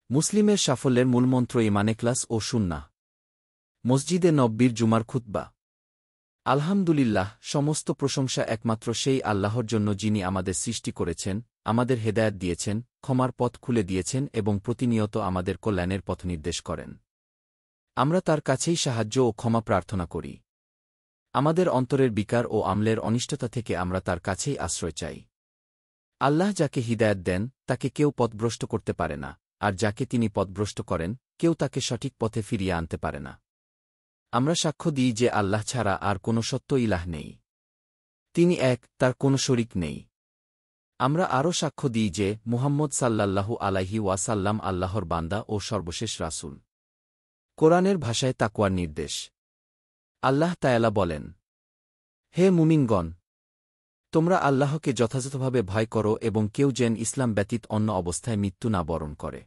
মুসলিমের সাফল্যের মূলমন্ত্র ইমানে ক্লাস ও সুন্নাহ। মসজিদে নব্বীর জুমার খুতবা। আলহামদুলিল্লাহ, সমস্ত প্রশংসা একমাত্র সেই আল্লাহর জন্য যিনি আমাদের সৃষ্টি করেছেন, আমাদের হেদায়াত দিয়েছেন, ক্ষমার পথ খুলে দিয়েছেন এবং প্রতিনিয়ত আমাদের কল্যাণের পথ নির্দেশ করেন। আমরা তার কাছেই সাহায্য ও ক্ষমা প্রার্থনা করি। আমাদের অন্তরের বিকার ও আমলের অনিষ্টতা থেকে আমরা তার কাছেই আশ্রয় চাই। আল্লাহ যাকে হিদায়াত দেন তাকে কেউ পথভ্রষ্ট করতে পারে না, আর যাকে তিনি পথভ্রষ্ট করেন কেউ তাকে সঠিক পথে ফিরিয়ে আনতে পারে না। আমরা সাক্ষ্য দিই যে আল্লাহ ছাড়া আর কোনো সত্য ইলাহ নেই। তিনি এক, তার কোনো শরিক নেই। আমরা আরও সাক্ষ্য দিই যে মুহাম্মদ সাল্লাল্লাহু আলাইহি ওয়াসাল্লাম আল্লাহর বান্দা ও সর্বশেষ রাসূল। কোরআনের ভাষায় তাকওয়ার নির্দেশ। আল্লাহ তায়ালা বলেন, হে মুমিনগণ, তোমরা আল্লাহকে যথাযথভাবে ভয় করো এবং কেউ যেন ইসলাম ব্যতীত অন্য অবস্থায় মৃত্যু না বরণ করে।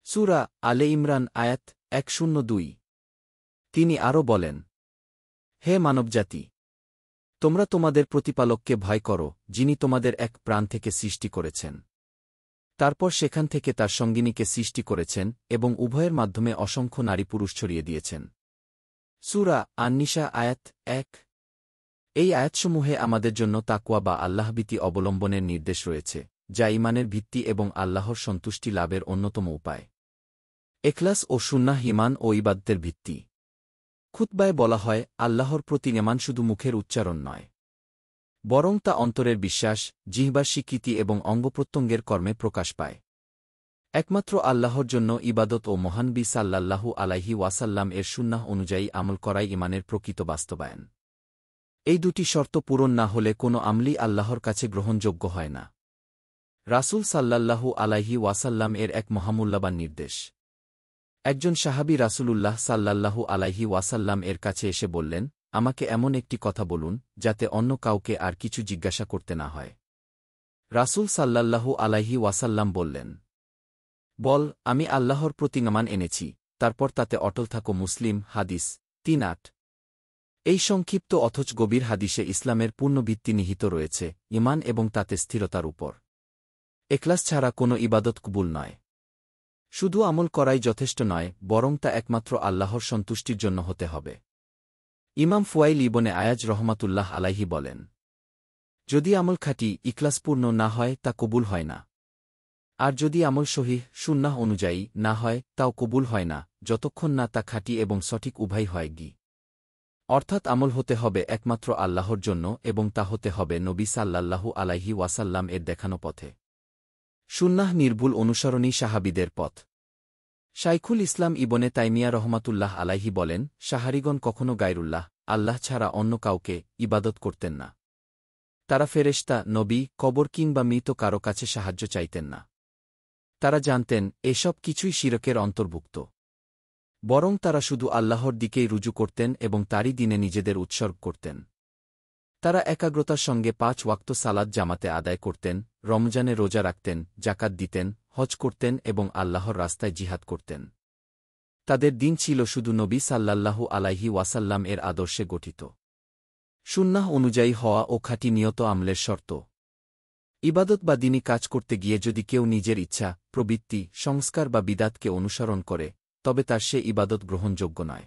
সূরা আলে ইমরান আয়াত 102। তিনি আরও বলেন, হে মানবজাতি, তোমরা তোমাদের প্রতিপালককে ভয় করো, যিনি তোমাদের এক প্রাণ থেকে সৃষ্টি করেছেন। তারপর সেখান থেকে তার সঙ্গিনীকে সৃষ্টি করেছেন এবং উভয়ের মাধ্যমে অসংখ্য নারী পুরুষ ছড়িয়ে দিয়েছেন। সূরা আন-নিসা আয়াত 1। এই আয়াতসমূহে আমাদের জন্য তাকওয়া বা আল্লাহভীতি অবলম্বনের নির্দেশ রয়েছে, যা ঈমানের ভিত্তি এবং আল্লাহর সন্তুষ্টি লাভের অন্যতম উপায়। এখলাস ও সুন্নাহ ঈমান ও ইবাদতের ভিত্তি। খুতবায় বলা হয়, আল্লাহর প্রতি ঈমান শুধু মুখের উচ্চারণ নয়, বরং তা অন্তরের বিশ্বাস, জিহ্বার স্বীকৃতি এবং অঙ্গপ্রত্যঙ্গের কর্মে প্রকাশ পায়। একমাত্র আল্লাহর জন্য ইবাদত ও মহানবী সাল্লাল্লাহু আলাইহি ওয়াসাল্লাম এর সুন্নাহ অনুযায়ী আমল করাই ঈমানের প্রকৃত বাস্তবায়ন। এই দুটি শর্ত পূরণ না হলে কোনো আমলই আল্লাহর কাছে গ্রহণযোগ্য হয় না। রাসূল সাল্লাল্লাহু আলাইহি ওয়াসাল্লাম এর এক মহামূল্যবান নির্দেশ। একজন সাহাবী রাসূলুল্লাহ সাল্লাল্লাহু আলাইহি ওয়াসাল্লাম এর কাছে এসে বললেন, আমাকে এমন একটি কথা বলুন যাতে অন্য কাউকে আর কিছু জিজ্ঞাসা করতে না হয়। রাসূল সাল্লাল্লাহু আলাইহি ওয়াসাল্লাম বললেন, বল, আমি আল্লাহর প্রতি ঈমান এনেছি, তারপর তাতে অটল থাকো। মুসলিম হাদিস 3-8। এই সংক্ষিপ্ত অথচ গভীর হাদিসে ইসলামের পূর্ণ ভিত্তি নিহিত রয়েছে, ঈমান এবং তাতে স্থিরতার উপর। এখলাস ছাড়া কোনো ইবাদত কবুল নয়। শুধু আমল করাই যথেষ্ট নয়, বরং তা একমাত্র আল্লাহর সন্তুষ্টির জন্য হতে হবে। ইমাম ফুয়াইল ইবনে আয়াজ রহমাতুল্লাহ আলাইহি বলেন, যদি আমল খাঁটি, ইখলাসপূর্ণ না হয় তা কবুল হয় না। আর যদি আমল সহিহ সুন্নাহ অনুযায়ী না হয় তাও কবুল হয় না, যতক্ষণ না তা খাঁটি এবং সঠিক উভয় হয় গি। অর্থাৎ আমল হতে হবে একমাত্র আল্লাহর জন্য এবং তা হতে হবে নবী সাল্লাল্লাহু আলাইহি ওয়াসাল্লাম এর দেখানো পথে। সুন্নাহ নির্ভুল অনুসরণী সাহাবীদের পথ। শাইখুল ইসলাম ইবনে তাইমিয়া রহমাতুল্লাহ আলাইহি বলেন, সাহারিগণ কখনও গায়রুল্লাহ আল্লাহ ছাড়া অন্য কাউকে ইবাদত করতেন না। তারা ফেরেশতা, নবী, কবর কিংবা মৃত কারো কাছে সাহায্য চাইতেন না। তারা জানতেন এসব কিছুই শিরকের অন্তর্ভুক্ত। বরং তারা শুধু আল্লাহর দিকেই রুজু করতেন এবং তারই দিনে নিজেদের উৎসর্গ করতেন। তারা একাগ্রতার সঙ্গে 5 ওয়াক্ত সালাত জামাতে আদায় করতেন, রমজানে রোজা রাখতেন, জাকাত দিতেন, হজ করতেন এবং আল্লাহর রাস্তায় জিহাদ করতেন। তাদের দিন ছিল শুধু নবী সাল্লাল্লাহু আলাইহি ওয়াসাল্লাম এর আদর্শে গঠিত। সুন্নাহ অনুযায়ী হওয়া ও খাঁটি নিয়ত আমলের শর্ত। ইবাদত বা দিনী কাজ করতে গিয়ে যদি কেউ নিজের ইচ্ছা, প্রবৃত্তি, সংস্কার বা বিদাতকে অনুসরণ করে, তবে তার সে ইবাদত গ্রহণযোগ্য নয়,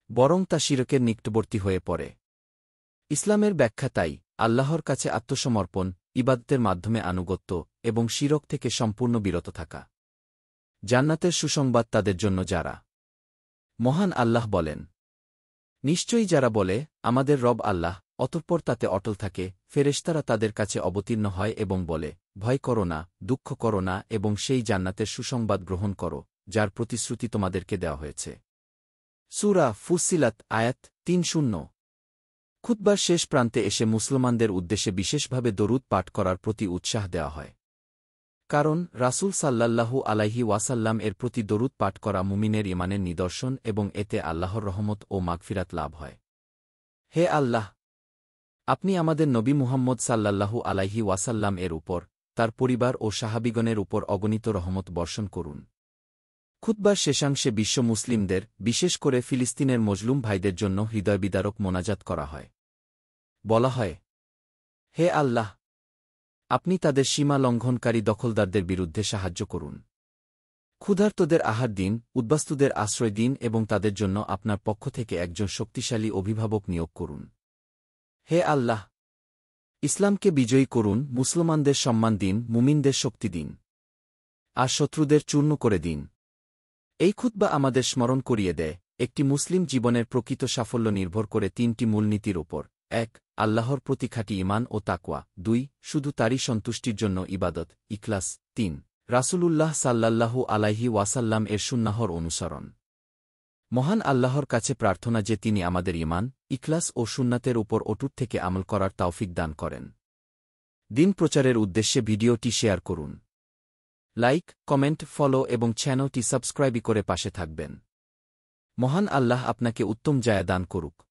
বরং তা শিরকের নিকটবর্তী হয়ে পড়ে। ইসলামের ব্যাখ্যা তাই, আল্লাহর কাছে আত্মসমর্পণ, ইবাদতের মাধ্যমে আনুগত্য এবং শিরক থেকে সম্পূর্ণ বিরত থাকা। জান্নাতের সুসংবাদ তাদের জন্য যারা। মহান আল্লাহ বলেন, নিশ্চয়ই যারা বলে, আমাদের রব আল্লাহ, অতঃপর তাতে অটল থাকে, ফেরেশতারা তাদের কাছে অবতীর্ণ হয় এবং বলে, ভয় করো না, দুঃখ করো না এবং সেই জান্নাতের সুসংবাদ গ্রহণ করো, যার প্রতিশ্রুতি তোমাদেরকে দেওয়া হয়েছে। সূরা ফুসসিলাত আয়াত 3-0। খুতবার শেষ প্রান্তে এসে মুসলমানদের উদ্দেশ্যে বিশেষভাবে দরুদ পাঠ করার প্রতি উৎসাহ দেওয়া হয়। কারণ রাসূল সাল্লাল্লাহু আলাইহি ওয়াসাল্লাম এর প্রতি দরুদ পাঠ করা মুমিনের ঈমানের নিদর্শন এবং এতে আল্লাহর রহমত ও মাগফিরাত লাভ হয়। হে আল্লাহ, আপনি আমাদের নবী মুহাম্মদ সাল্লাল্লাহু আলাইহি ওয়াসাল্লাম এর উপর, তার পরিবার ও সাহাবীগণের উপর অগণিত রহমত বর্ষণ করুন। খুতবার শেষাংশে বিশ্ব মুসলিমদের, বিশেষ করে ফিলিস্তিনের মজলুম ভাইদের জন্য হৃদয়বিদারক মোনাজাত করা হয়। বলা হয়, হে আল্লাহ, আপনি তাদের সীমা লঙ্ঘনকারী দখলদারদের বিরুদ্ধে সাহায্য করুন। ক্ষুধার্তদের আহার দিন, উদ্বাস্তুদের আশ্রয় দিন এবং তাদের জন্য আপনার পক্ষ থেকে একজন শক্তিশালী অভিভাবক নিয়োগ করুন। হে আল্লাহ! ইসলামকে বিজয়ী করুন, মুসলমানদের সম্মান দিন, মুমিনদের শক্তি দিন। আর শত্রুদের চূর্ণ করে দিন। এই খুতবা আমাদের স্মরণ করিয়ে দেয়, একটি মুসলিম জীবনের প্রকৃত সাফল্য নির্ভর করে তিনটি মূলনীতির ওপর: ১. আল্লাহর প্রতি খাঁটি ঈমান ও তাকওয়া। ২. শুধু তারই সন্তুষ্টির জন্য ইবাদত, ইখলাস। ৩. রাসূলুল্লাহ সাল্লাল্লাহু আলাইহি ওয়াসাল্লাম এর সুন্নাহর অনুসরণ। মহান আল্লাহর কাছে প্রার্থনা যে তিনি আমাদের ঈমান, ইখলাস ও সুন্নাতের উপর অটুট থেকে আমল করার তৌফিক দান করেন। দিন প্রচারের উদ্দেশ্যে ভিডিওটি শেয়ার করুন। লাইক, কমেন্ট, ফলো এবং চ্যানেলটি সাবস্ক্রাইব করে পাশে থাকবেন। মহান আল্লাহ আপনাকে উত্তম জায়া দান করুক।